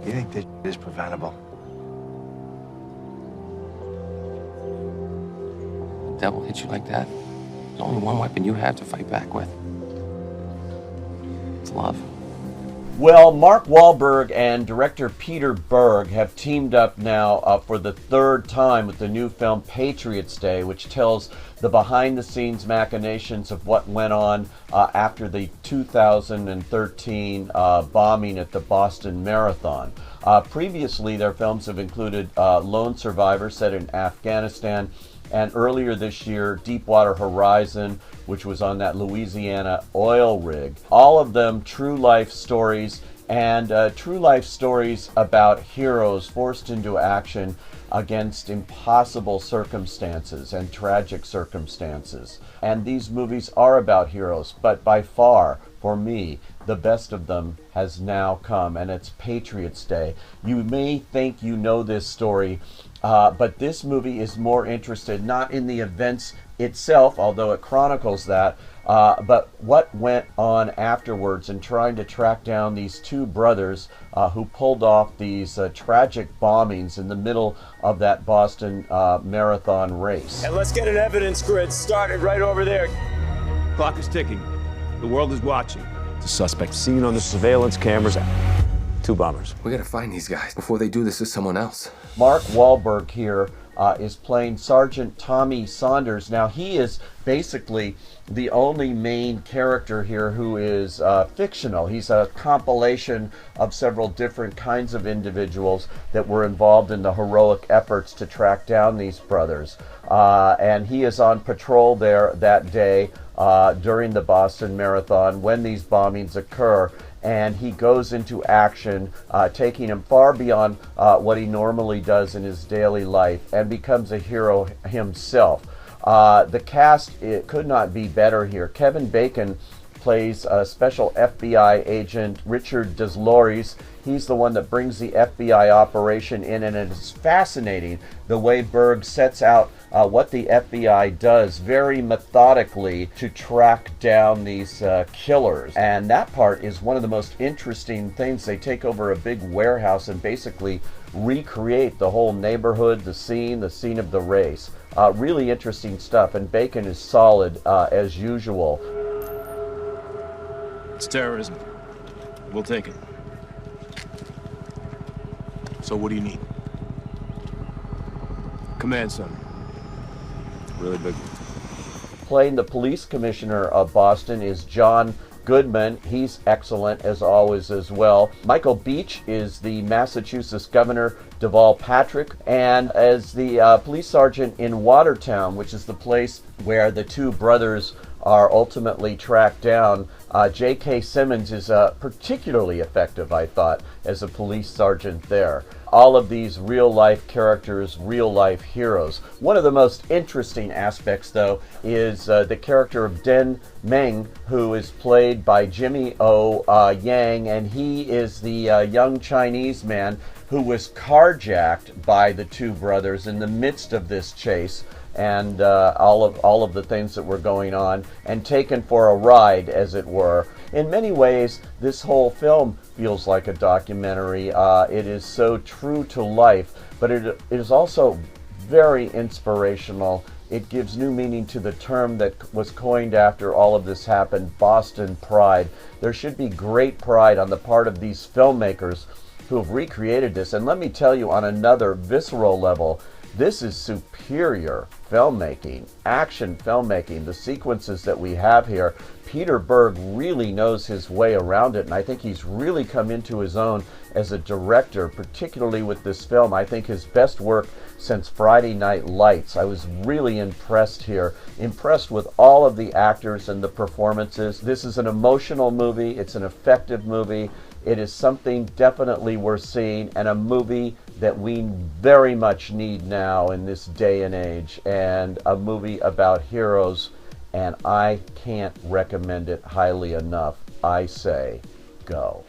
You think this is preventable? The devil hits you like that, there's only one weapon you have to fight back with. It's love. Well, Mark Wahlberg and director Peter Berg have teamed up now for the third time with the new film Patriots Day, which tells the behind-the-scenes machinations of what went on after the 2013 bombing at the Boston Marathon. Previously, their films have included Lone Survivor, set in Afghanistan, and earlier this year, Deepwater Horizon, which was on that Louisiana oil rig. All of them true life stories, and true life stories about heroes forced into action against impossible circumstances and tragic circumstances. And these movies are about heroes, but by far, for me, the best of them has now come, and it's Patriots Day. You may think you know this story, but this movie is more interested not in the events itself, although it chronicles that, but what went on afterwards in trying to track down these two brothers who pulled off these tragic bombings in the middle of that Boston Marathon race. And let's get an evidence grid started right over there. Clock is ticking. The world is watching. The suspect seen on the surveillance cameras. Two bombers. We gotta find these guys before they do this to someone else. Mark Wahlberg here is playing Sergeant Tommy Saunders. Now, he is basically the only main character here who is fictional. He's a compilation of several different kinds of individuals that were involved in the heroic efforts to track down these brothers. And he is on patrol there that day during the Boston Marathon when these bombings occur. And he goes into action, taking him far beyond what he normally does in his daily life, and becomes a hero himself. The cast, it could not be better here. Kevin Bacon plays Special FBI Agent Richard Deslores. He's the one that brings the FBI operation in, and it is fascinating the way Berg sets out what the FBI does very methodically to track down these killers. And that part is one of the most interesting things. They take over a big warehouse and basically recreate the whole neighborhood, the scene of the race. Really interesting stuff, and Bacon is solid as usual. It's terrorism. We'll take it. So what do you need? Command center. Really big one. Playing the police commissioner of Boston is John Goodman. He's excellent as always as well. Michael Beach is the Massachusetts Governor Deval Patrick, and as the police sergeant in Watertown, which is the place where the two brothers are ultimately tracked down, J.K. Simmons is particularly effective, I thought, as a police sergeant there. All of these real-life characters, real-life heroes. One of the most interesting aspects, though, is the character of Den Meng, who is played by Jimmy O. Yang, and he is the young Chinese man who was carjacked by the two brothers in the midst of this chase, and all of the things that were going on, and taken for a ride, as it were. In many ways, this whole film feels like a documentary. It is so true to life, but it is also very inspirational. It gives new meaning to the term that was coined after all of this happened, Boston Pride. There should be great pride on the part of these filmmakers who have recreated this. And let me tell you, on another visceral level, this is superior filmmaking, action filmmaking. The sequences that we have here, Peter Berg really knows his way around it, and I think he's really come into his own as a director, particularly with this film. I think his best work since Friday Night Lights. I was really impressed here, impressed with all of the actors and the performances. This is an emotional movie, it's an effective movie. It is something definitely worth seeing, and a movie that we very much need now in this day and age, and a movie about heroes, and I can't recommend it highly enough. I say, go.